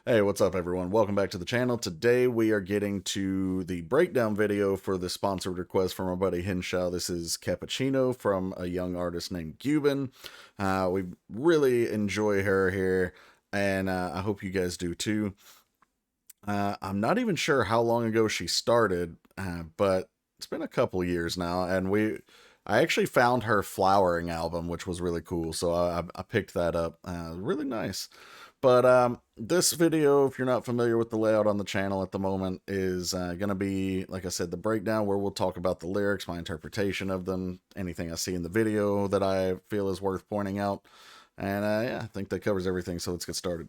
Hey, what's up everyone? Welcome back to the channel. Today we are getting to the breakdown video for the sponsored request from our buddy Hinshaw. This is Cappuccino from a young artist named Gyubin. We really enjoy her here, and I hope you guys do too. I'm not even sure how long ago she started, but it's been a couple years now, and I actually found her Flowering album, which was really cool, so I picked that up. Really nice. But this video, if you're not familiar with the layout on the channel at the moment, is going to be, like I said, the breakdown where we'll talk about the lyrics, my interpretation of them, anything I see in the video that I feel is worth pointing out. And yeah, I think that covers everything, so let's get started.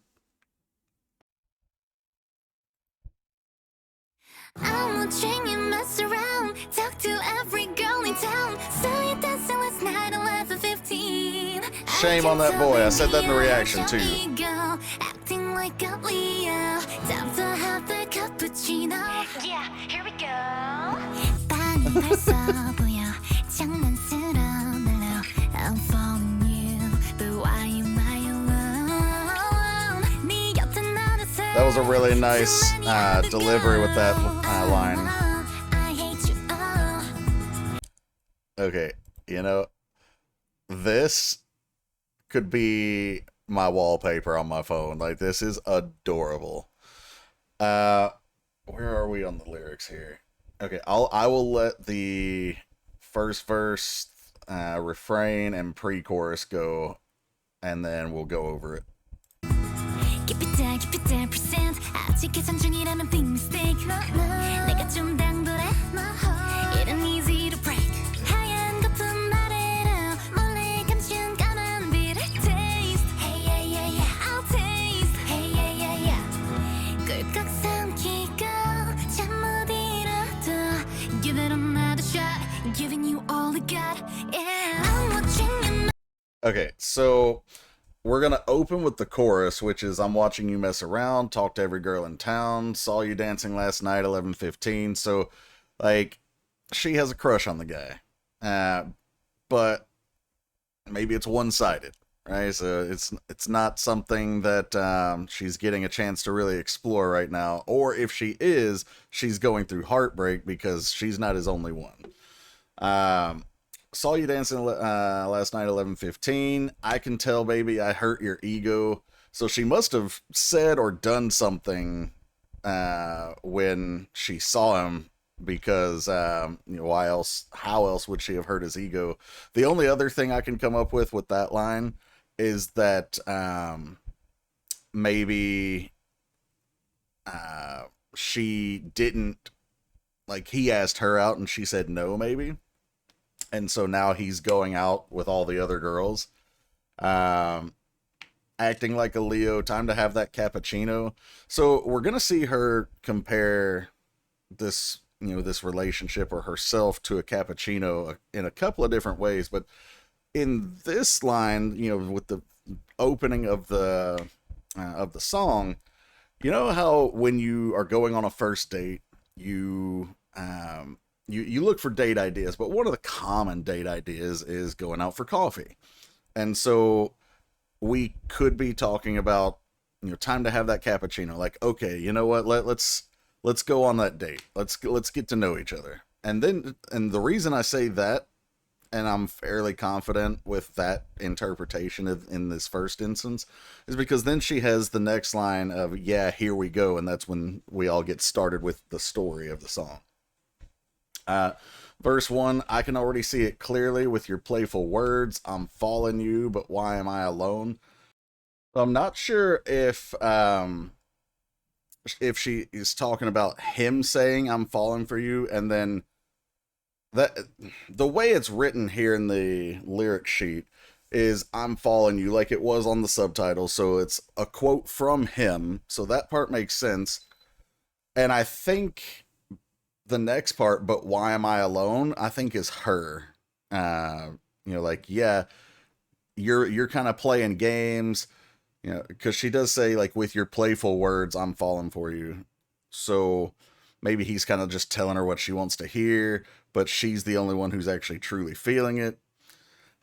I'm watching you mess around. Talk to every girl in town. Saw you dancing last night, 11:15. Shame on that boy. I said that in the reaction too. Acting like a Leo. Time to have the cappuccino. Yeah, here we go. 반은 벌써 보여. 장난스러운 말로. I'm falling you, but why am I alone? 네 곁에 나를 That was a really nice delivery with that line. Okay, you know, this could be my wallpaper on my phone. Like, this is adorable. Where are we on the lyrics here? Okay, I will let the first verse, refrain, and pre-chorus go, and then we'll go over it. 깊이다 percent 아직 계산 중이라면 big mistake 내가 좀 당돌해 It ain't easy to break 하얀 거품 아래로 몰래 감춘 까만 빛을 taste Hey yeah yeah yeah I'll taste Hey yeah yeah yeah 꿀꺽 삼키고 잠 못 이뤄도 Give it another shot Giving you all I got Yeah I'm watching you. Okay, so we're going to open with the chorus, which is, I'm watching you mess around, talk to every girl in town, saw you dancing last night, 11:15. So, like, she has a crush on the guy. But maybe it's one-sided, right? So it's not something that she's getting a chance to really explore right now. Or if she is, she's going through heartbreak because she's not his only one. Saw you dancing last night, 11:15. I can tell, baby, I hurt your ego. So she must have said or done something when she saw him, because you know, why else? How else would she have hurt his ego? The only other thing I can come up with that line is that maybe she didn't, like, he asked her out and she said no, maybe. And so now he's going out with all the other girls. Acting like a Leo, time to have that cappuccino. So we're going to see her compare this, you know, this relationship or herself to a cappuccino in a couple of different ways. But in this line, you know, with the opening of the song, you know how when you are going on a first date, you look for date ideas, but one of the common date ideas is going out for coffee. And so we could be talking about, you know, time to have that cappuccino. Like, okay, you know what? Let's go on that date. Let's get to know each other. And the reason I say that, and I'm fairly confident with that interpretation in this first instance, is because then she has the next line of, yeah, here we go, and that's when we all get started with the story of the song. Verse 1, I can already see it clearly with your playful words. I'm falling you, but why am I alone? I'm not sure if she is talking about him saying I'm falling for you, and then that the way it's written here in the lyric sheet is I'm falling you, like it was on the subtitle. So it's a quote from him. So that part makes sense. And I think the next part, but why am I alone, I think is her. You know, like, yeah, you're kind of playing games, you know, because she does say, like, with your playful words, I'm falling for you. So maybe he's kind of just telling her what she wants to hear, but she's the only one who's actually truly feeling it.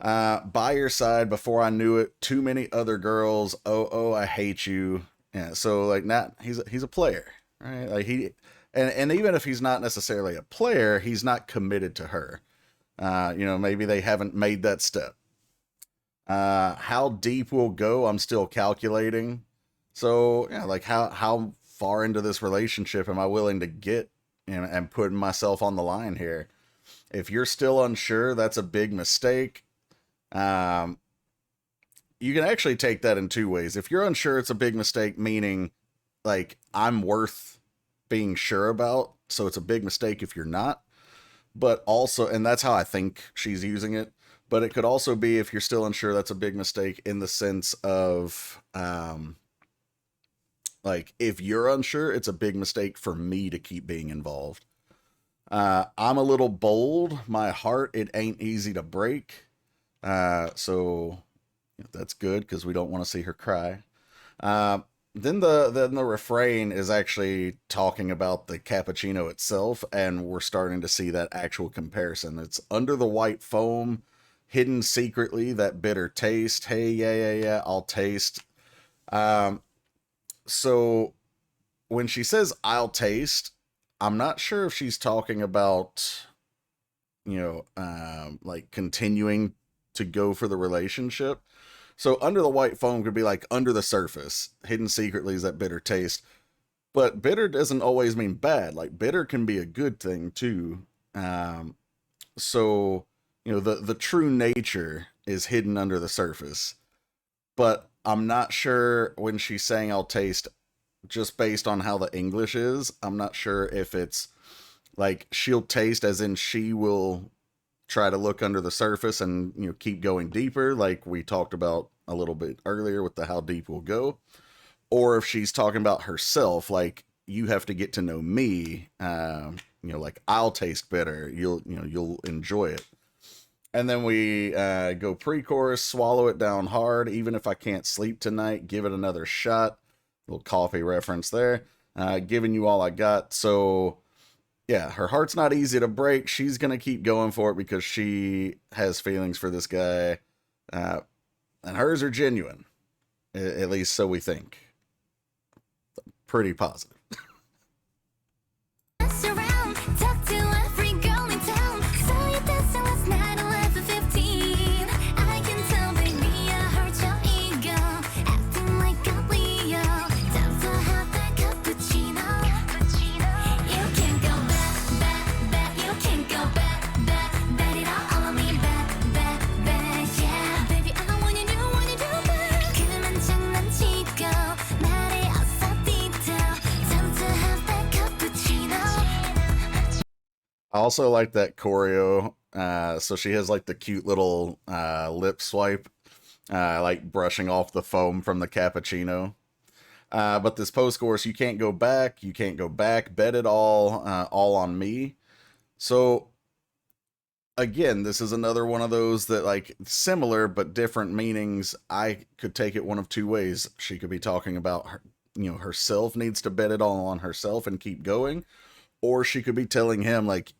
By your side before I knew it, too many other girls. Oh, I hate you. Yeah, so like not he's a player, right? Like and even if he's not necessarily a player, he's not committed to her. You know, maybe they haven't made that step. How deep we'll go, I'm still calculating. So yeah, like how far into this relationship am I willing to get, and putting myself on the line here? If you're still unsure, that's a big mistake. Um, you can actually take that in two ways. If you're unsure, it's a big mistake, meaning like I'm worth being sure about. So it's a big mistake if you're not. But also, and that's how I think she's using it. But it could also be, if you're still unsure, that's a big mistake in the sense of, like, if you're unsure, it's a big mistake for me to keep being involved. I'm a little bold. My heart, it ain't easy to break. So that's good because we don't want to see her cry. Uh, then the refrain is actually talking about the cappuccino itself, and we're starting to see that actual comparison. It's under the white foam, hidden secretly, that bitter taste. Hey, yeah, yeah, yeah, I'll taste. Um, so when she says I'll taste, I'm not sure if she's talking about, like continuing to go for the relationship. So under the white foam could be like under the surface. Hidden secretly is that bitter taste. But bitter doesn't always mean bad. Like bitter can be a good thing too. Um, so the true nature is hidden under the surface. But I'm not sure when she's saying I'll taste, just based on how the English is, I'm not sure if it's like she'll taste as in she will try to look under the surface and keep going deeper, like we talked about a little bit earlier with the how deep we'll go, or if she's talking about herself, like you have to get to know me, like I'll taste better, you'll enjoy it. And then we go pre-chorus, swallow it down hard, even if I can't sleep tonight, give it another shot. Little coffee reference there. Giving you all I got. So yeah, her heart's not easy to break. She's gonna keep going for it because she has feelings for this guy, uh, and hers are genuine. At least so we think. Pretty positive. Around, talk to every girl in town. Saw you dancing last night at 11:15. I can tell, baby, I hurt your ego, acting like a Leo. Time to have that cappuccino. You can't go back, back, back. You can't go back, back, back. It all on me, back, back, back. Yeah, baby, I want you do back. 그만 장난치고 나를 어서 detail. Time to have that cappuccino. I also like that choreo. So she has like the cute little lip swipe, like brushing off the foam from the cappuccino. But this post chorus, you can't go back, you can't go back, bet it all on me. So again, this is another one of those that, like, similar but different meanings. I could take it one of two ways. She could be talking about her, herself needs to bet it all on herself and keep going, or she could be telling him like,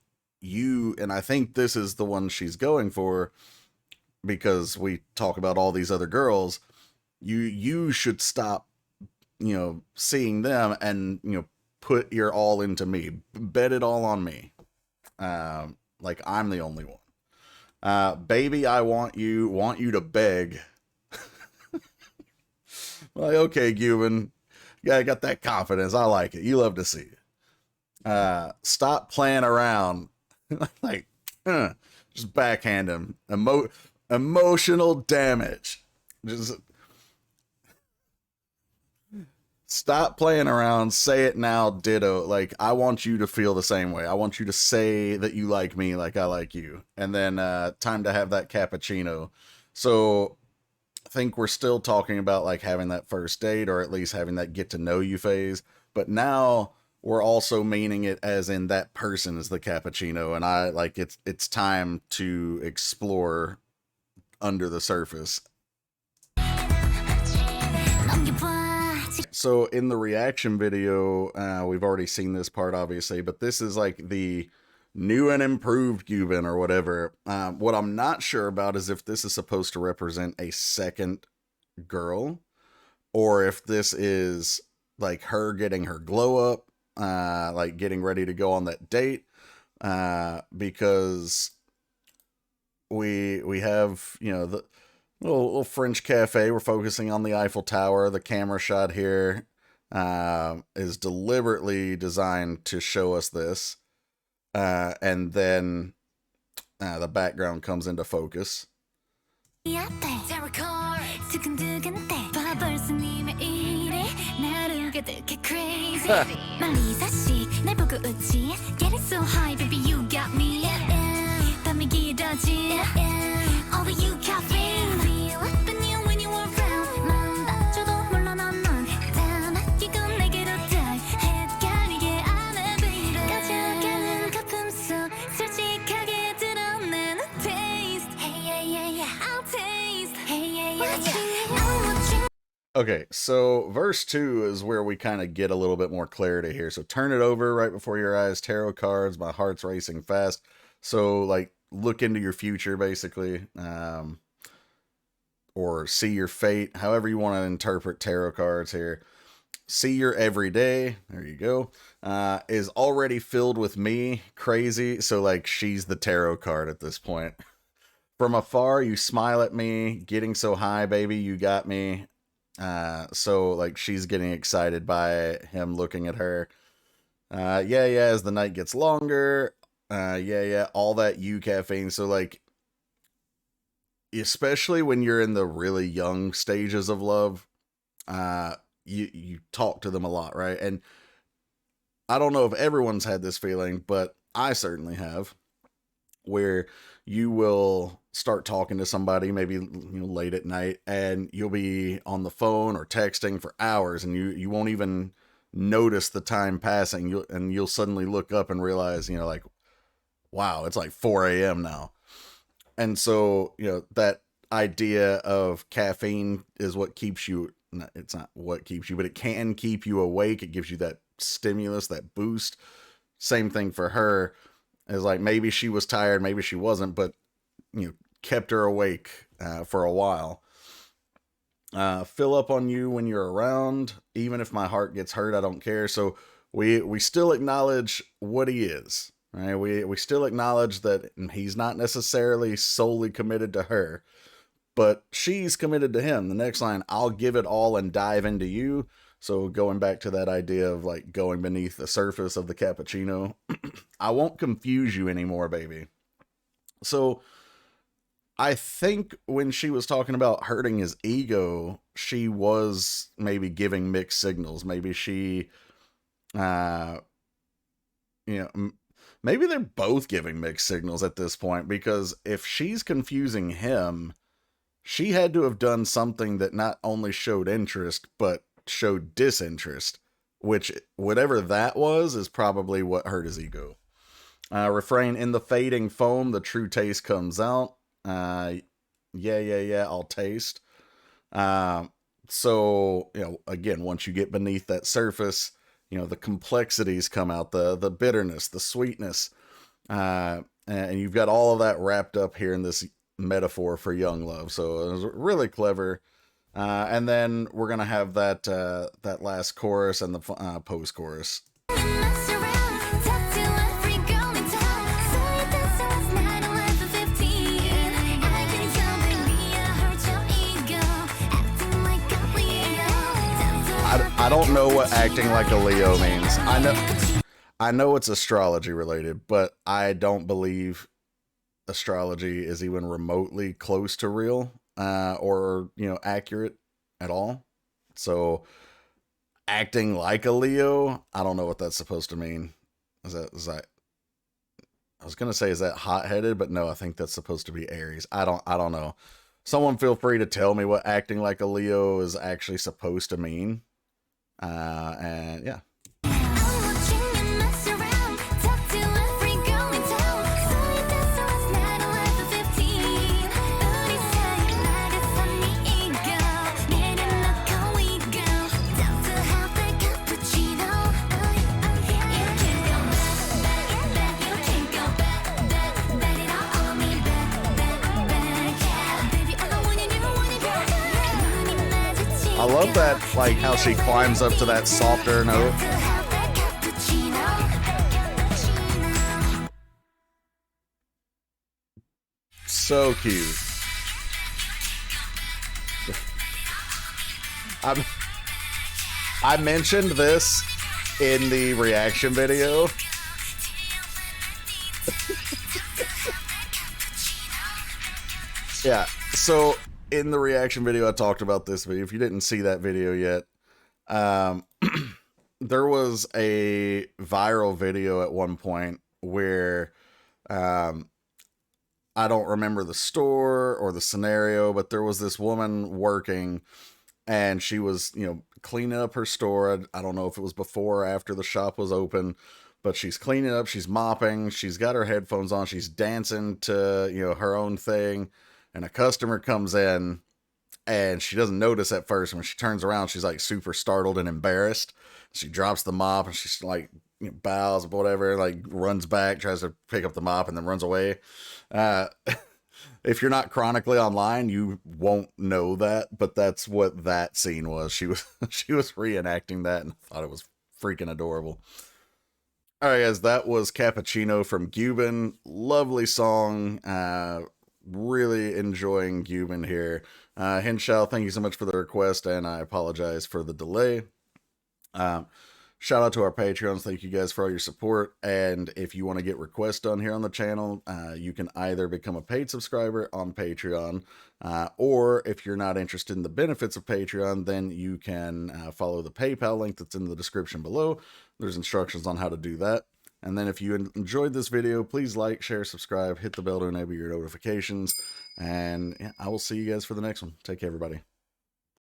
you, and I think this is the one she's going for, because we talk about all these other girls. You should stop, seeing them, and put your all into me. Bet it all on me. Like I'm the only one. Baby, I want you to beg. Like, okay, Gyubin, yeah, I got that confidence. I like it. You love to see it. Stop playing around. Like, just backhand him. Emotional damage. Just stop playing around. Say it now. Ditto. Like, I want you to feel the same way. I want you to say that you like me like I like you. And then time to have that cappuccino. So I think we're still talking about like having that first date, or at least having that get to know you phase. But now we're also meaning it as in that person is the cappuccino, and I like it's time to explore under the surface. So in the reaction video, we've already seen this part obviously, but this is like the new and improved Gyubin or whatever. What I'm not sure about is if this is supposed to represent a second girl, or if this is like her getting her glow up, like getting ready to go on that date, because we have, you know, the little French cafe. We're focusing on the Eiffel Tower. The camera shot here is deliberately designed to show us this, and then the background comes into focus. Okay, so verse 2 is where we kind of get a little bit more clarity here. So turn it over right before your eyes, tarot cards, my heart's racing fast. So like look into your future basically, or see your fate, however you want to interpret tarot cards here. See your everyday, there you go, is already filled with me, crazy. So like she's the tarot card at this point. From afar, you smile at me, getting so high, baby, you got me. So like she's getting excited by him looking at her. Yeah, as the night gets longer. Yeah, all that you caffeine. So like, especially when you're in the really young stages of love, you talk to them a lot, right? And I don't know if everyone's had this feeling, but I certainly have, where you will start talking to somebody maybe, you know, late at night, and you'll be on the phone or texting for hours, and you won't even notice the time passing. You'll suddenly look up and realize, you know, like, wow, it's like 4 a.m. now. And so, you know, that idea of caffeine is what keeps you, it's not what keeps you, but it can keep you awake. It gives you that stimulus, that boost. Same thing for her. Is like maybe she was tired, maybe she wasn't, but you know, kept her awake for a while. Fill up on you when you're around. Even if my heart gets hurt, I don't care. So we still acknowledge what he is, right? We still acknowledge that he's not necessarily solely committed to her, but she's committed to him. The next line, I'll give it all and dive into you. So going back to that idea of like going beneath the surface of the cappuccino, I won't confuse you anymore, baby. So I think when she was talking about hurting his ego, she was maybe giving mixed signals. Maybe she, you know, maybe they're both giving mixed signals at this point, because if she's confusing him, she had to have done something that not only showed interest, but showed disinterest, which whatever that was is probably what hurt his ego. Refrain, in the fading foam, the true taste comes out. Yeah, I'll taste. So, you know, again, once you get beneath that surface, you know, the complexities come out, the bitterness, the sweetness, and you've got all of that wrapped up here in this metaphor for young love. So it was really clever. And then we're gonna have that that last chorus and the post chorus. I don't know what acting like a Leo means. I know it's astrology related, but I don't believe astrology is even remotely close to real. Or, you know, accurate at all. So acting like a Leo, I don't know what that's supposed to mean. Is that I was gonna say, is that hot-headed? But no, I think that's supposed to be Aries. I don't know. Someone feel free to tell me what acting like a Leo is actually supposed to mean. And yeah. I love that, like how she climbs up to that softer note. So cute. I mentioned this in the reaction video. Yeah, so in the reaction video, I talked about this video. If you didn't see that video yet, there was a viral video at one point where I don't remember the store or the scenario, but there was this woman working and she was, cleaning up her store. I don't know if it was before or after the shop was open, but she's cleaning up, she's mopping, she's got her headphones on, she's dancing to, her own thing, and a customer comes in and she doesn't notice at first. When she turns around, she's like super startled and embarrassed. She drops the mop and she's like, bows or whatever, like runs back, tries to pick up the mop and then runs away. If you're not chronically online, you won't know that, but that's what that scene was. She was reenacting that, and I thought it was freaking adorable. All right, guys, that was Cappuccino from Gyubin. Lovely song. Really enjoying Gyubin here. Hinshao, thank you so much for the request, and I apologize for the delay. Shout out to our Patreons. Thank you guys for all your support. And if you want to get requests done here on the channel, you can either become a paid subscriber on Patreon, or if you're not interested in the benefits of Patreon, then you can follow the PayPal link that's in the description below. There's instructions on how to do that. And then if you enjoyed this video, please like, share, subscribe, hit the bell to enable your notifications. And yeah, I will see you guys for the next one. Take care, everybody.